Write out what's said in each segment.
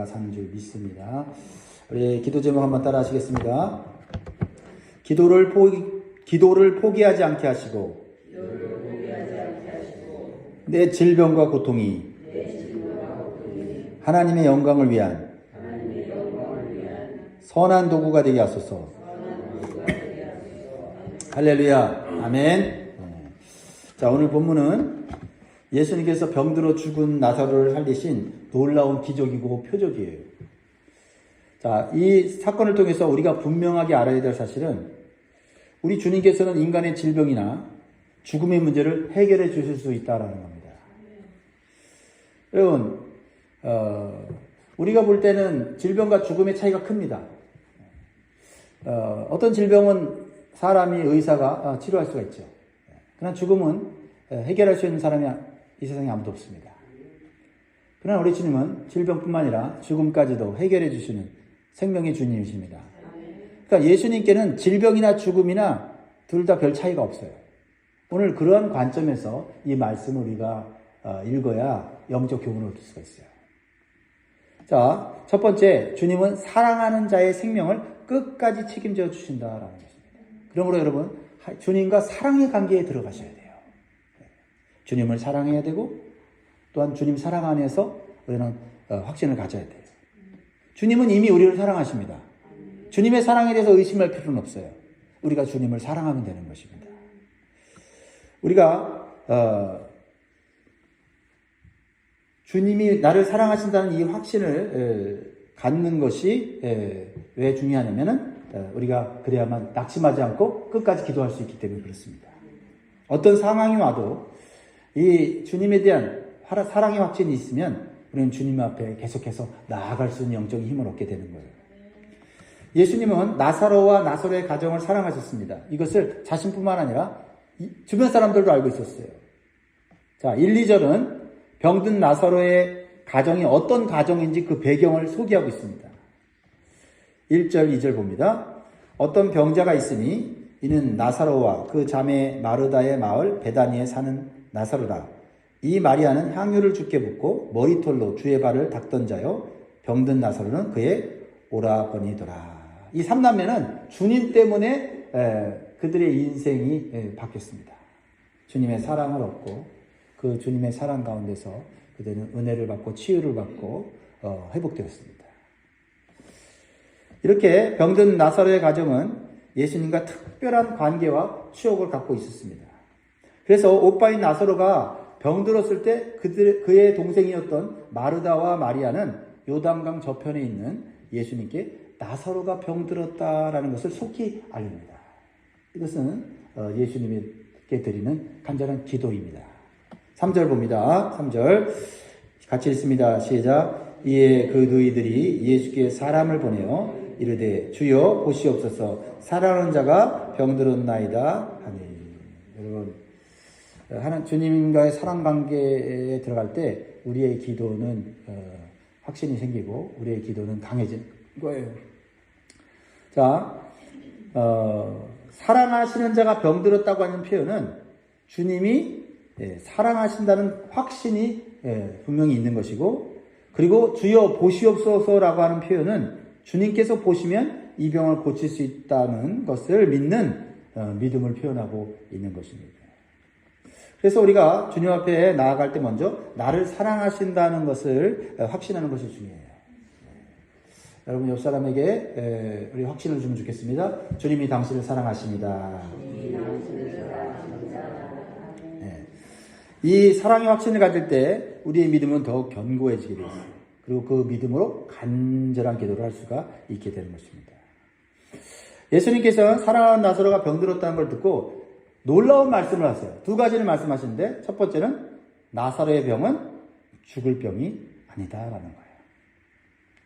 사는 줄 믿습니다. 우리 기도 제목 한번 따라 하시겠습니다. 기도를 포기하지 않게 하시고 내 질병과 고통이 하나님의 영광을 위한 선한 도구가 되게 하소서. 할렐루야. 아멘. 자, 오늘 본문은 예수님께서 병들어 죽은 나사로를 살리신 놀라운 기적이고 표적이에요. 자, 이 사건을 통해서 우리가 분명하게 알아야 될 사실은 우리 주님께서는 인간의 질병이나 죽음의 문제를 해결해 주실 수 있다는 겁니다. 여러분, 우리가 볼 때는 질병과 죽음의 차이가 큽니다. 어떤 질병은 사람이 의사가 치료할 수가 있죠. 그러나 죽음은 해결할 수 있는 사람이 이 세상에 아무도 없습니다. 그러나 우리 주님은 질병뿐만 아니라 죽음까지도 해결해 주시는 생명의 주님이십니다. 그러니까 예수님께는 질병이나 죽음이나 둘 다 별 차이가 없어요. 오늘 그러한 관점에서 이 말씀을 우리가 읽어야 영적 교훈을 얻을 수가 있어요. 자, 첫 번째, 주님은 사랑하는 자의 생명을 끝까지 책임져 주신다라는 것입니다. 그러므로 여러분, 주님과 사랑의 관계에 들어가셔야 돼요. 주님을 사랑해야 되고 또한 주님 사랑 안에서 우리는 확신을 가져야 돼요. 주님은 이미 우리를 사랑하십니다. 주님의 사랑에 대해서 의심할 필요는 없어요. 우리가 주님을 사랑하면 되는 것입니다. 우리가 주님이 나를 사랑하신다는 이 확신을 갖는 것이 왜 중요하냐면은 우리가 그래야만 낙심하지 않고 끝까지 기도할 수 있기 때문에 그렇습니다. 어떤 상황이 와도 이 주님에 대한 사랑의 확신이 있으면 우리는 주님 앞에 계속해서 나아갈 수 있는 영적인 힘을 얻게 되는 거예요. 예수님은 나사로와 나사로의 가정을 사랑하셨습니다. 이것을 자신뿐만 아니라 주변 사람들도 알고 있었어요. 자, 1, 2절은 병든 나사로의 가정이 어떤 가정인지 그 배경을 소개하고 있습니다. 1절, 2절 봅니다. 어떤 병자가 있으니 이는 나사로와 그 자매 마르다의 마을 베다니에 사는 나사로라. 이 마리아는 향유를 주께 붓고 머리털로 주의 발을 닦던 자요. 병든 나사로는 그의 오라버니더라. 이 3남매는 주님 때문에 그들의 인생이 바뀌었습니다. 주님의 사랑을 얻고 그 주님의 사랑 가운데서 그들은 은혜를 받고 치유를 받고 회복되었습니다. 이렇게 병든 나사로의 가정은 예수님과 특별한 관계와 추억을 갖고 있었습니다. 그래서 오빠인 나사로가 병들었을 때 그의 동생이었던 마르다와 마리아는 요단강 저편에 있는 예수님께 나사로가 병들었다라는 것을 속히 알립니다. 이것은 예수님께 드리는 간절한 기도입니다. 3절 봅니다. 3절 같이 읽습니다. 시작. 이에 그 너희들이 예수께 사람을 보내어 이르되 주여 보시옵소서 사랑하는 자가 병들었나이다 하니. 여러분, 주님과의 사랑 관계에 들어갈 때 우리의 기도는 확신이 생기고 우리의 기도는 강해지는 거예요. 자, 사랑하시는 자가 병들었다고 하는 표현은 주님이 사랑하신다는 확신이 분명히 있는 것이고, 그리고 주여 보시옵소서라고 하는 표현은 주님께서 보시면 이 병을 고칠 수 있다는 것을 믿는 믿음을 표현하고 있는 것입니다. 그래서 우리가 주님 앞에 나아갈 때 먼저 나를 사랑하신다는 것을 확신하는 것이 중요해요. 여러분, 옆 사람에게 우리 확신을 주면 좋겠습니다. 주님이 당신을 사랑하십니다. 이 사랑의 확신을 가질 때 우리의 믿음은 더욱 견고해지게 되어 있어요. 그리고 그 믿음으로 간절한 기도를 할 수가 있게 되는 것입니다. 예수님께서는 사랑하는 나사로가 병들었다는 걸 듣고 놀라운 말씀을 하세요. 두 가지를 말씀하시는데, 첫 번째는 나사로의 병은 죽을 병이 아니다라는 거예요.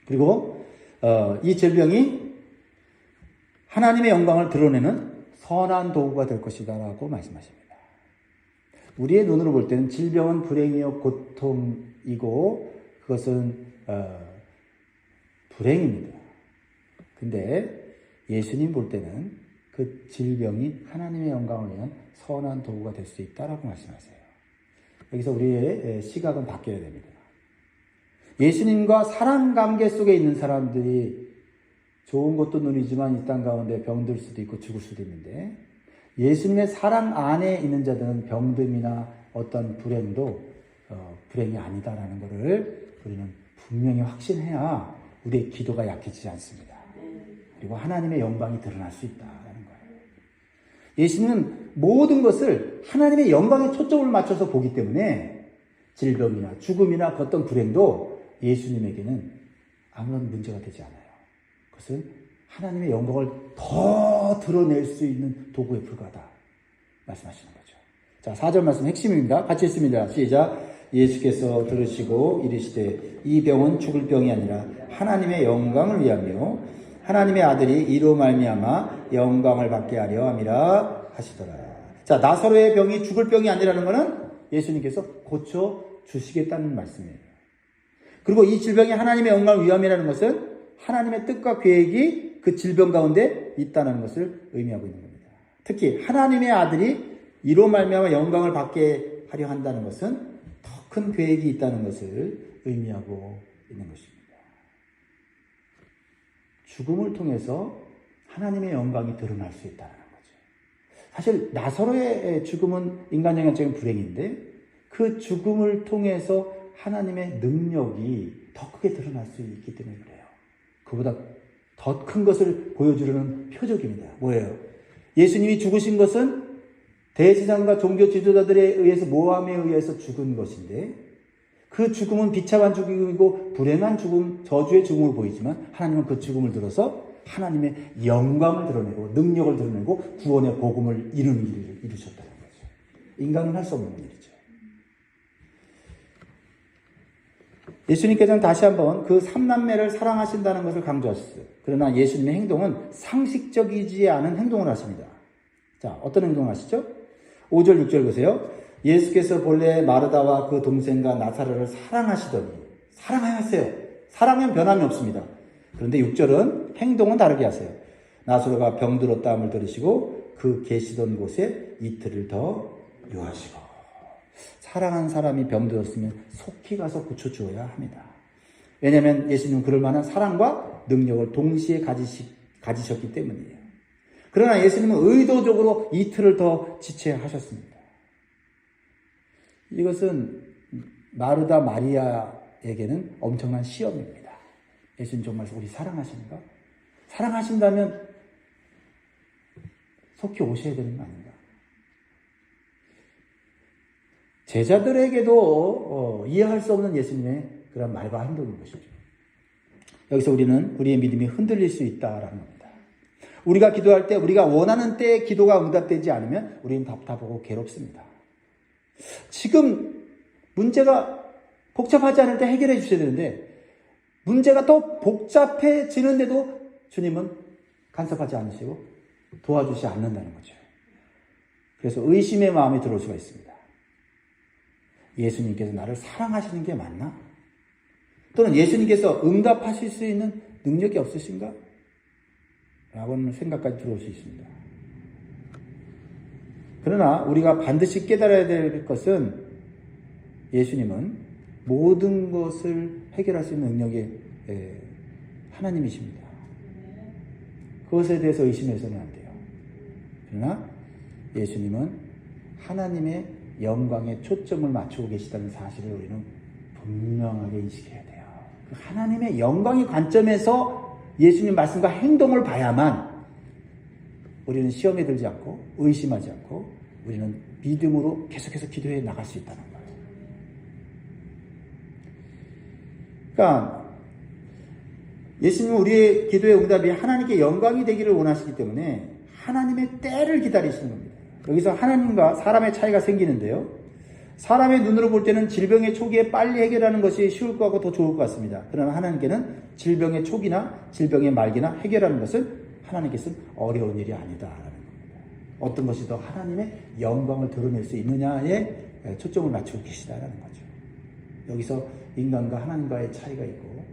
그리고 이 질병이 하나님의 영광을 드러내는 선한 도구가 될 것이다라고 말씀하십니다. 우리의 눈으로 볼 때는 질병은 불행이요 고통이고 그것은 불행입니다. 근데 예수님 볼 때는 그 질병이 하나님의 영광을 위한 선한 도구가 될 수 있다라고 말씀하세요. 여기서 우리의 시각은 바뀌어야 됩니다. 예수님과 사랑 관계 속에 있는 사람들이 좋은 것도 누리지만 이 땅 가운데 병들 수도 있고 죽을 수도 있는데, 예수님의 사랑 안에 있는 자들은 병듦이나 어떤 불행도 불행이 아니다라는 것을 우리는 분명히 확신해야 우리의 기도가 약해지지 않습니다. 그리고 하나님의 영광이 드러날 수 있다라는 거예요. 예수님은 모든 것을 하나님의 영광에 초점을 맞춰서 보기 때문에 질병이나 죽음이나 어떤 불행도 예수님에게는 아무런 문제가 되지 않아요. 그것은 하나님의 영광을 더 드러낼 수 있는 도구에 불과하다 말씀하시는 거죠. 자, 4절 말씀 핵심입니다. 같이 읽습니다. 시작. 예수께서 들으시고 이르시되 이 병은 죽을 병이 아니라 하나님의 영광을 위하며 하나님의 아들이 이로 말미암아 영광을 받게 하려 함이라 하시더라. 자, 나사로의 병이 죽을 병이 아니라는 것은 예수님께서 고쳐 주시겠다는 말씀이에요. 그리고 이 질병이 하나님의 영광을 위함이라는 것은 하나님의 뜻과 계획이 그 질병 가운데 있다는 것을 의미하고 있는 겁니다. 특히 하나님의 아들이 이로 말미암아 영광을 받게 하려 한다는 것은 더 큰 계획이 있다는 것을 의미하고 있는 것입니다. 죽음을 통해서 하나님의 영광이 드러날 수 있다는 거죠. 사실 나사로의 죽음은 인간적인 불행인데 그 죽음을 통해서 하나님의 능력이 더 크게 드러날 수 있기 때문에 그래요. 그보다 더 큰 것을 보여주려는 표적입니다. 뭐예요? 예수님이 죽으신 것은 대제사장과 종교 지도자들에 의해서 모함에 의해서 죽은 것인데 그 죽음은 비참한 죽음이고 불행한 죽음, 저주의 죽음을 보이지만 하나님은 그 죽음을 들어서 하나님의 영광을 드러내고 능력을 드러내고 구원의 복음을 이루는 일을 이루셨다는 거죠. 인간은 할 수 없는 일이죠. 예수님께서는 다시 한번 그 삼남매를 사랑하신다는 것을 강조하셨어요. 그러나 예수님의 행동은 상식적이지 않은 행동을 하십니다. 자, 어떤 행동을 하시죠? 5절, 6절 보세요. 예수께서 본래 마르다와 그 동생과 나사로를 사랑하시더니, 사랑하였어요. 사랑은 변함이 없습니다. 그런데 6절은 행동은 다르게 하세요. 나사로가 병들었다함을 들으시고 그 계시던 곳에 이틀을 더 유하시고. 사랑하는 사람이 병들었으면 속히 가서 고쳐주어야 합니다. 왜냐하면 예수님은 그럴 만한 사랑과 능력을 동시에 가지셨기 때문이에요. 그러나 예수님은 의도적으로 이틀을 더 지체하셨습니다. 이것은 마르다 마리아에게는 엄청난 시험입니다. 예수님 정말 우리 사랑하십니까? 사랑하신다면 속히 오셔야 되는 거 아닌가? 제자들에게도 이해할 수 없는 예수님의 그런 말과 행동인 것이죠. 여기서 우리는 우리의 믿음이 흔들릴 수 있다라는 겁니다. 우리가 기도할 때 우리가 원하는 때에 기도가 응답되지 않으면 우리는 답답하고 괴롭습니다. 지금 문제가 복잡하지 않을 때 해결해 주셔야 되는데 문제가 더 복잡해지는데도 주님은 간섭하지 않으시고 도와주지 않는다는 거죠. 그래서 의심의 마음이 들어올 수가 있습니다. 예수님께서 나를 사랑하시는 게 맞나? 또는 예수님께서 응답하실 수 있는 능력이 없으신가? 라고는 생각까지 들어올 수 있습니다. 그러나 우리가 반드시 깨달아야 될 것은 예수님은 모든 것을 해결할 수 있는 능력의 하나님이십니다. 그것에 대해서 의심해서는 안 돼요. 그러나 예수님은 하나님의 영광에 초점을 맞추고 계시다는 사실을 우리는 분명하게 인식해야 돼요. 하나님의 영광의 관점에서 예수님 말씀과 행동을 봐야만 우리는 시험에 들지 않고 의심하지 않고 우리는 믿음으로 계속해서 기도해 나갈 수 있다는 거예요. 그러니까 예수님은 우리의 기도의 응답이 하나님께 영광이 되기를 원하시기 때문에 하나님의 때를 기다리시는 겁니다. 여기서 하나님과 사람의 차이가 생기는데요. 사람의 눈으로 볼 때는 질병의 초기에 빨리 해결하는 것이 쉬울 것 같고 더 좋을 것 같습니다. 그러나 하나님께는 질병의 초기나 질병의 말기나 해결하는 것은 하나님께서는 어려운 일이 아니다라는 겁니다. 어떤 것이 더 하나님의 영광을 드러낼 수 있느냐에 초점을 맞추고 계시다라는 거죠. 여기서 인간과 하나님과의 차이가 있고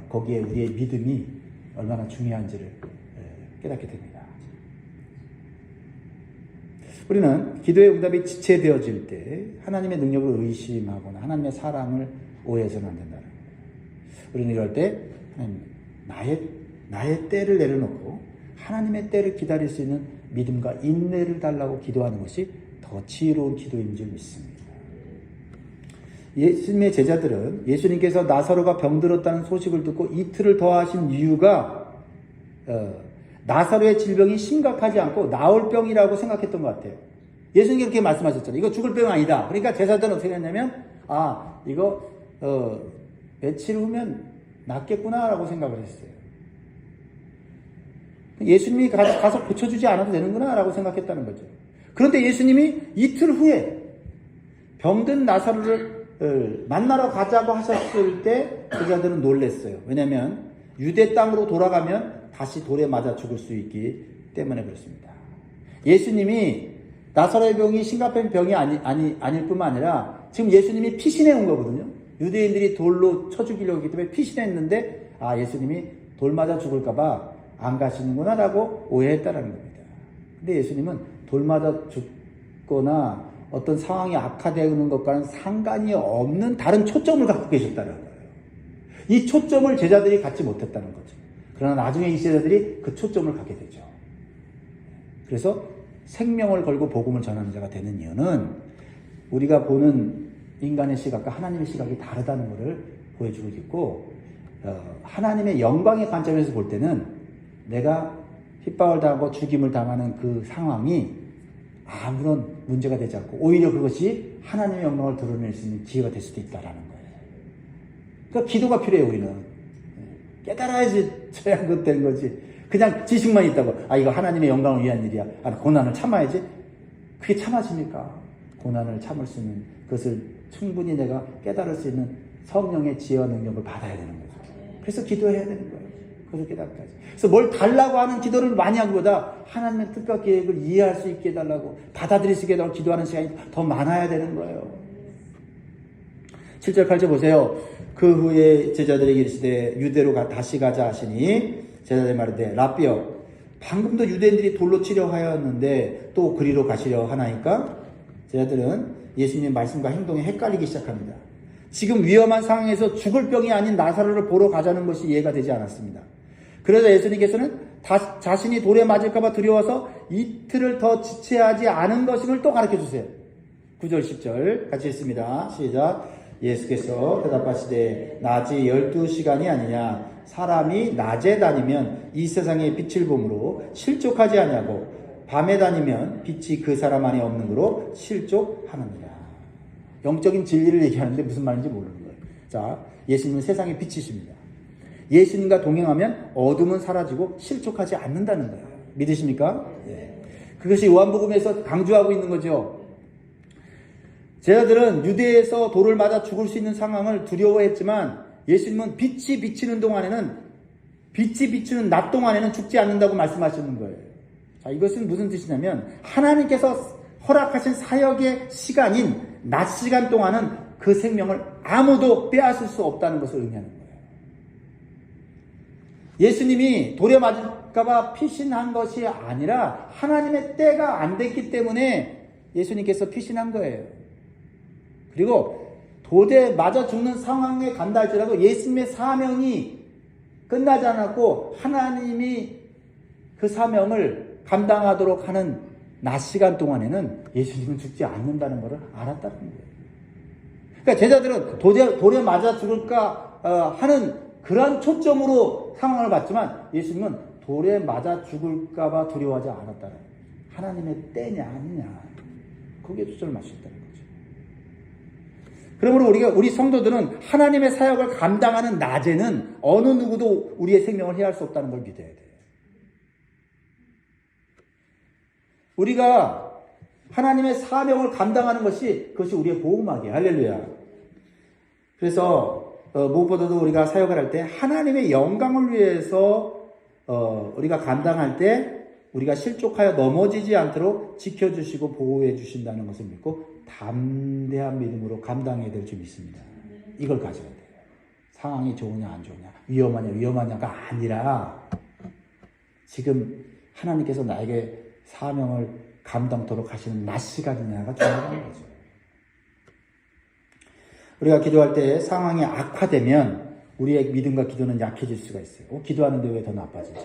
거기에 우리의 믿음이 얼마나 중요한지를 깨닫게 됩니다. 우리는 기도의 응답이 지체되어질 때 하나님의 능력을 의심하거나 하나님의 사랑을 오해해서는 안 된다는 거예요. 우리는 이럴 때 나의 때를 내려놓고 하나님의 때를 기다릴 수 있는 믿음과 인내를 달라고 기도하는 것이 더 지혜로운 기도인 줄 믿습니다. 예수님의 제자들은 예수님께서 나사로가 병들었다는 소식을 듣고 이틀을 더 하신 이유가 나사로의 질병이 심각하지 않고 나을 병이라고 생각했던 것 같아요. 예수님이 그렇게 말씀하셨잖아요. 이거 죽을 병 아니다. 그러니까 제자들은 어떻게 했냐면 이거 며칠 후면 낫겠구나라고 생각을 했어요. 예수님이 가서 고쳐주지 않아도 되는구나라고 생각했다는 거죠. 그런데 예수님이 이틀 후에 병든 나사로를 만나러 가자고 하셨을 때 제자들은 놀랐어요. 왜냐하면 유대 땅으로 돌아가면 다시 돌에 맞아 죽을 수 있기 때문에 그렇습니다. 예수님이 나사로의 병이 심각한 병이 아닐 뿐만 아니라 지금 예수님이 피신해 온 거거든요. 유대인들이 돌로 쳐 죽이려고 했기 때문에 피신했는데 예수님이 돌 맞아 죽을까봐 안 가시는구나 라고 오해했다라는 겁니다. 근데 예수님은 돌 맞아 죽거나 어떤 상황이 악화되는 것과는 상관이 없는 다른 초점을 갖고 계셨다는 거예요. 이 초점을 제자들이 갖지 못했다는 거죠. 그러나 나중에 이 제자들이 그 초점을 갖게 되죠. 그래서 생명을 걸고 복음을 전하는 자가 되는 이유는 우리가 보는 인간의 시각과 하나님의 시각이 다르다는 것을 보여주고 있고, 하나님의 영광의 관점에서 볼 때는 내가 핍박을 당하고 죽임을 당하는 그 상황이 아무런 문제가 되지 않고 오히려 그것이 하나님의 영광을 드러낼 수 있는 기회가 될 수도 있다라는 거예요. 그러니까 기도가 필요해요. 우리는 깨달아야지 저야 그것 되는 거지. 그냥 지식만 있다고 이거 하나님의 영광을 위한 일이야, 고난을 참아야지, 그게 참아집니까? 고난을 참을 수 있는 그것을 충분히 내가 깨달을 수 있는 성령의 지혜와 능력을 받아야 되는 거죠. 그래서 기도해야 되는 거예요. 그것을 깨닫기까지. 그래서 뭘 달라고 하는 기도를 많이 하는 것보다 하나님의 뜻과 계획을 이해할 수 있게 해달라고, 받아들일 수 있게 해달라고 기도하는 시간이 더 많아야 되는 거예요. 7절 8절 보세요. 그 후에 제자들에게 이르시되 유대로 다시 가자 하시니 제자들이 말하되 라삐여, 방금도 유대인들이 돌로 치려 하였는데 또 그리로 가시려 하나이까? 제자들은 예수님의 말씀과 행동에 헷갈리기 시작합니다. 지금 위험한 상황에서 죽을 병이 아닌 나사로를 보러 가자는 것이 이해가 되지 않았습니다. 그래서 예수님께서는 자신이 돌에 맞을까봐 두려워서 이틀을 더 지체하지 않은 것임을 또 가르쳐 주세요. 9절 10절 같이 읽습니다. 시작. 예수께서 대답하시되 낮이 12시간이 아니냐, 사람이 낮에 다니면 이 세상의 빛을 보므로 실족하지 아니하고 밤에 다니면 빛이 그 사람 안에 없는 거로 실족하느니라. 영적인 진리를 얘기하는데 무슨 말인지 모르는 거예요. 자, 예수님은 세상의 빛이십니다. 예수님과 동행하면 어둠은 사라지고 실족하지 않는다는 거예요. 믿으십니까? 네. 그것이 요한복음에서 강조하고 있는 거죠. 제자들은 유대에서 돌을 맞아 죽을 수 있는 상황을 두려워했지만 예수님은 빛이 비치는 동안에는, 빛이 비치는 낮 동안에는 죽지 않는다고 말씀하시는 거예요. 자, 이것은 무슨 뜻이냐면 하나님께서 허락하신 사역의 시간인 낮 시간 동안은 그 생명을 아무도 빼앗을 수 없다는 것을 의미하는 거예요. 예수님이 돌에 맞을까봐 피신한 것이 아니라 하나님의 때가 안 됐기 때문에 예수님께서 피신한 거예요. 그리고 돌에 맞아 죽는 상황에 간다 할지라도 예수님의 사명이 끝나지 않았고 하나님이 그 사명을 감당하도록 하는 낮 시간 동안에는 예수님은 죽지 않는다는 것을 알았다는 거예요. 그러니까 제자들은 돌에 맞아 죽을까 하는 그런 초점으로 상황을 봤지만 예수님은 돌에 맞아 죽을까봐 두려워하지 않았다는 거예요. 하나님의 때냐 아니냐, 거기에 초점을 맞췄다는 거죠. 그러므로 우리 성도들은 하나님의 사역을 감당하는 낮에는 어느 누구도 우리의 생명을 해할 수 없다는 걸 믿어야 돼요. 우리가 하나님의 사명을 감당하는 그것이 우리의 보호막이에요. 할렐루야. 그래서 무엇보다도 우리가 사역을 할 때 하나님의 영광을 위해서 우리가 감당할 때 우리가 실족하여 넘어지지 않도록 지켜주시고 보호해 주신다는 것을 믿고 담대한 믿음으로 감당해야 될 줄 믿습니다. 이걸 가져야 돼요. 상황이 좋으냐 안 좋으냐, 위험하냐가 아니라 지금 하나님께서 나에게 사명을 감당토록 하시는 낮 시간이냐가 중요한 거죠. 우리가 기도할 때 상황이 악화되면 우리의 믿음과 기도는 약해질 수가 있어요. 기도하는데 왜 더 나빠지지?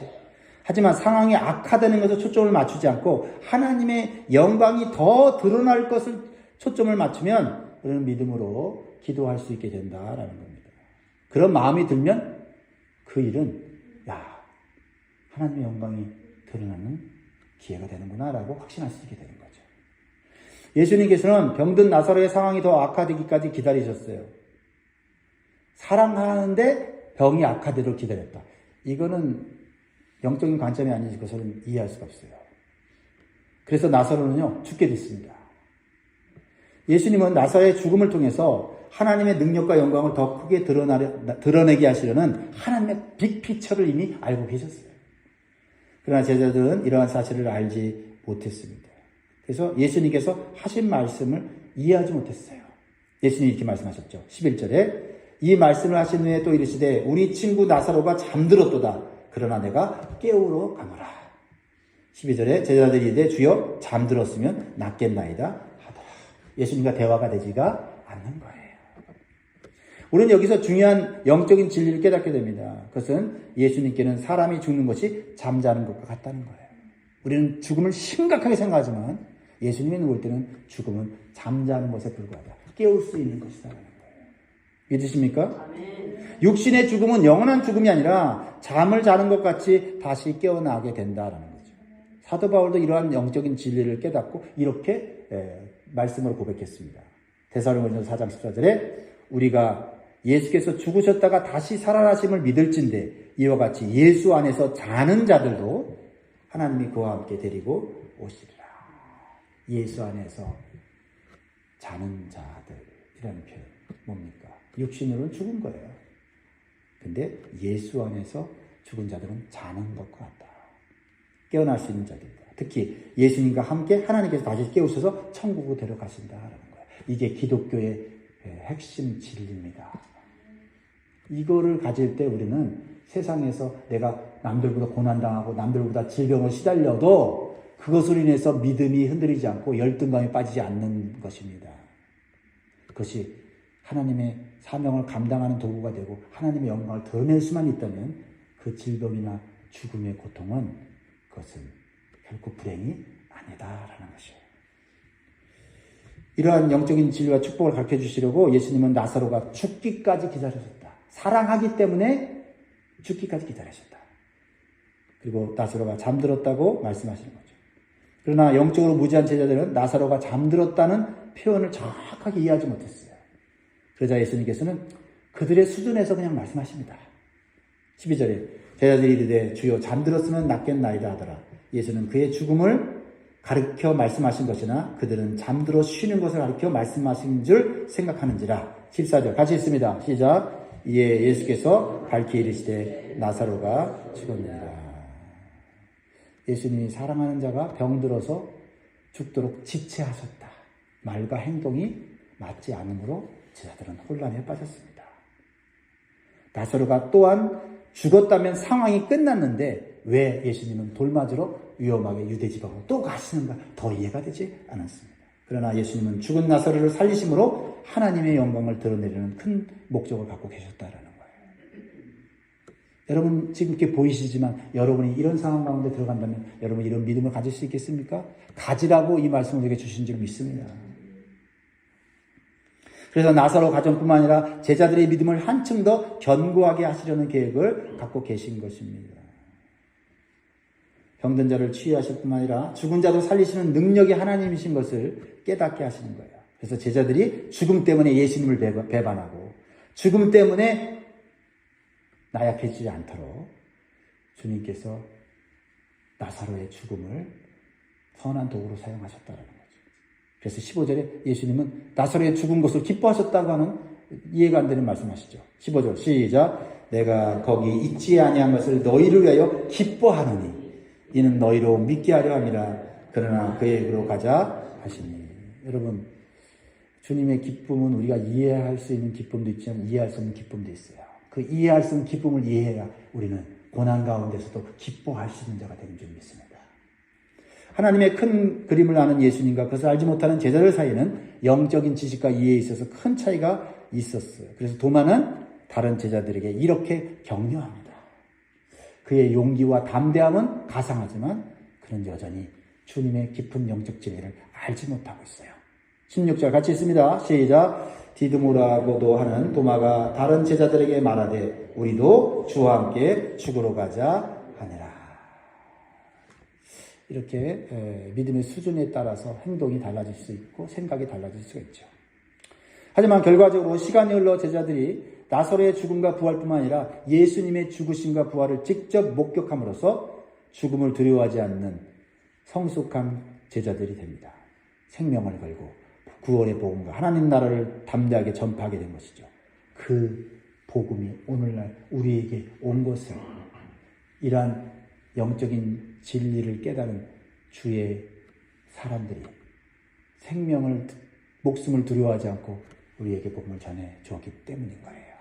하지만 상황이 악화되는 것에 초점을 맞추지 않고 하나님의 영광이 더 드러날 것을 초점을 맞추면 우리는 믿음으로 기도할 수 있게 된다라는 겁니다. 그런 마음이 들면 그 일은 하나님의 영광이 드러나는 기회가 되는구나라고 확신할 수 있게 되는 거죠. 예수님께서는 병든 나사로의 상황이 더 악화되기까지 기다리셨어요. 사랑하는데 병이 악화되도록 기다렸다. 이거는 영적인 관점이 아니지 그것은 이해할 수가 없어요. 그래서 나사로는요 죽게 됐습니다. 예수님은 나사로의 죽음을 통해서 하나님의 능력과 영광을 더 크게 드러내게 하시려는 하나님의 빅피처를 이미 알고 계셨어요. 그러나 제자들은 이러한 사실을 알지 못했습니다. 그래서 예수님께서 하신 말씀을 이해하지 못했어요. 예수님이 이렇게 말씀하셨죠. 11절에 이 말씀을 하신 후에 또 이르시되 우리 친구 나사로가 잠들었도다. 그러나 내가 깨우러 가노라. 12절에 제자들이 이르되 주여 잠들었으면 낫겠나이다 하더라. 예수님과 대화가 되지가 않는 거예요. 우리는 여기서 중요한 영적인 진리를 깨닫게 됩니다. 그것은 예수님께는 사람이 죽는 것이 잠자는 것과 같다는 거예요. 우리는 죽음을 심각하게 생각하지만 예수님이 누울 때는 죽음은 잠자는 것에 불과하다. 깨울 수 있는 것이다라는 거예요. 믿으십니까? 육신의 죽음은 영원한 죽음이 아니라 잠을 자는 것 같이 다시 깨어나게 된다라는 거죠. 사도 바울도 이러한 영적인 진리를 깨닫고 이렇게 말씀으로 고백했습니다. 데살로니가전서 4장 14절에 우리가 예수께서 죽으셨다가 다시 살아나심을 믿을진대 이와 같이 예수 안에서 자는 자들도 하나님이 그와 함께 데리고 오시리라. 예수 안에서 자는 자들이라는 표현 뭡니까? 육신으로는 죽은 거예요. 근데 예수 안에서 죽은 자들은 자는 것과 같다. 깨어날 수 있는 자들이다. 특히 예수님과 함께 하나님께서 다시 깨우셔서 천국으로 데려가신다라는 거예요. 이게 기독교의 핵심 진리입니다. 이거를 가질 때 우리는 세상에서 내가 남들보다 고난당하고 남들보다 질병을 시달려도 그것으로 인해서 믿음이 흔들리지 않고 열등감에 빠지지 않는 것입니다. 그것이 하나님의 사명을 감당하는 도구가 되고 하나님의 영광을 드러낼 수만 있다면 그 질병이나 죽음의 고통은 그것은 결코 불행이 아니다라는 것이에요. 이러한 영적인 진리와 축복을 가르쳐 주시려고 예수님은 나사로가 죽기까지 기다리셨다. 사랑하기 때문에 죽기까지 기다리셨다. 그리고 나사로가 잠들었다고 말씀하시는 거죠. 그러나 영적으로 무지한 제자들은 나사로가 잠들었다는 표현을 정확하게 이해하지 못했어요. 그러자 예수님께서는 그들의 수준에서 그냥 말씀하십니다. 12절에 제자들이 이르되 주여 잠들었으면 낫겠나이다 하더라. 예수는 그의 죽음을 가르쳐 말씀하신 것이나 그들은 잠들어 쉬는 것을 가르쳐 말씀하신 줄 생각하는지라. 14절 같이 읽습니다. 시작. 이에 예수께서 밝히 이르시되 나사로가 죽었느니라. 예수님이 사랑하는 자가 병들어서 죽도록 지체하셨다. 말과 행동이 맞지 않으므로 제자들은 혼란에 빠졌습니다. 나사로가 또한 죽었다면 상황이 끝났는데 왜 예수님은 돌맞으러 위험하게 유대 지방으로 또 가시는가 더 이해가 되지 않았습니다. 그러나 예수님은 죽은 나사로를 살리심으로 하나님의 영광을 드러내려는 큰 목적을 갖고 계셨다라는 거예요. 여러분 지금 이렇게 보이시지만 여러분이 이런 상황 가운데 들어간다면 여러분 이런 믿음을 가질 수 있겠습니까? 가지라고 이 말씀을 우리에게 주신 줄 믿습니다. 그래서 나사로 가정뿐만 아니라 제자들의 믿음을 한층 더 견고하게 하시려는 계획을 갖고 계신 것입니다. 병든 자를 치유하실 뿐만 아니라 죽은 자도 살리시는 능력이 하나님이신 것을 깨닫게 하시는 거예요. 그래서 제자들이 죽음 때문에 예수님을 배반하고 죽음 때문에 나약해지지 않도록 주님께서 나사로의 죽음을 선한 도구로 사용하셨다는 거죠. 그래서 15절에 예수님은 나사로의 죽은 것을 기뻐하셨다고 하는 이해가 안 되는 말씀하시죠. 15절 시작. 내가 거기 있지 아니한 것을 너희를 위하여 기뻐하노니 이는 너희로 믿게 하려 함이라. 그러나 그에게로 가자 하시니. 여러분 주님의 기쁨은 우리가 이해할 수 있는 기쁨도 있지만 이해할 수 없는 기쁨도 있어요. 그 이해할 수 있는 기쁨을 이해해야 우리는 고난 가운데서도 기뻐할 수 있는 자가 되는 줄 믿습니다. 하나님의 큰 그림을 아는 예수님과 그것을 알지 못하는 제자들 사이에는 영적인 지식과 이해에 있어서 큰 차이가 있었어요. 그래서 도마는 다른 제자들에게 이렇게 격려합니다. 그의 용기와 담대함은 가상하지만 그는 여전히 주님의 깊은 영적 진리를 알지 못하고 있어요. 16절 같이 있습니다. 시작. 디드모라고도 하는 도마가 다른 제자들에게 말하되 우리도 주와 함께 죽으러 가자 하니라. 이렇게 믿음의 수준에 따라서 행동이 달라질 수 있고 생각이 달라질 수가 있죠. 하지만 결과적으로 시간이 흘러 제자들이 나사로의 죽음과 부활뿐만 아니라 예수님의 죽으심과 부활을 직접 목격함으로써 죽음을 두려워하지 않는 성숙한 제자들이 됩니다. 생명을 걸고 구원의 복음과 하나님 나라를 담대하게 전파하게 된 것이죠. 그 복음이 오늘날 우리에게 온 것은 이러한 영적인 진리를 깨달은 주의 사람들이 목숨을 두려워하지 않고 우리에게 복음을 전해 주었기 때문인 거예요.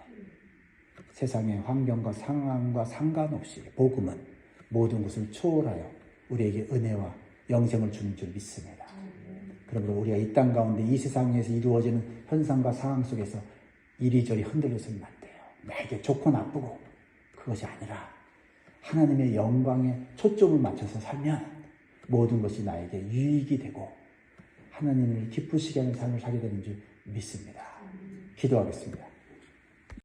세상의 환경과 상황과 상관없이 복음은 모든 것을 초월하여 우리에게 은혜와 영생을 주는 줄 믿습니다. 그러므로 우리가 이 땅 가운데 이 세상에서 이루어지는 현상과 상황 속에서 이리저리 흔들려서는 안 돼요. 내게 좋고 나쁘고 그것이 아니라 하나님의 영광에 초점을 맞춰서 살면 모든 것이 나에게 유익이 되고 하나님을 기쁘시게 하는 삶을 살게 되는 줄 믿습니다. 기도하겠습니다.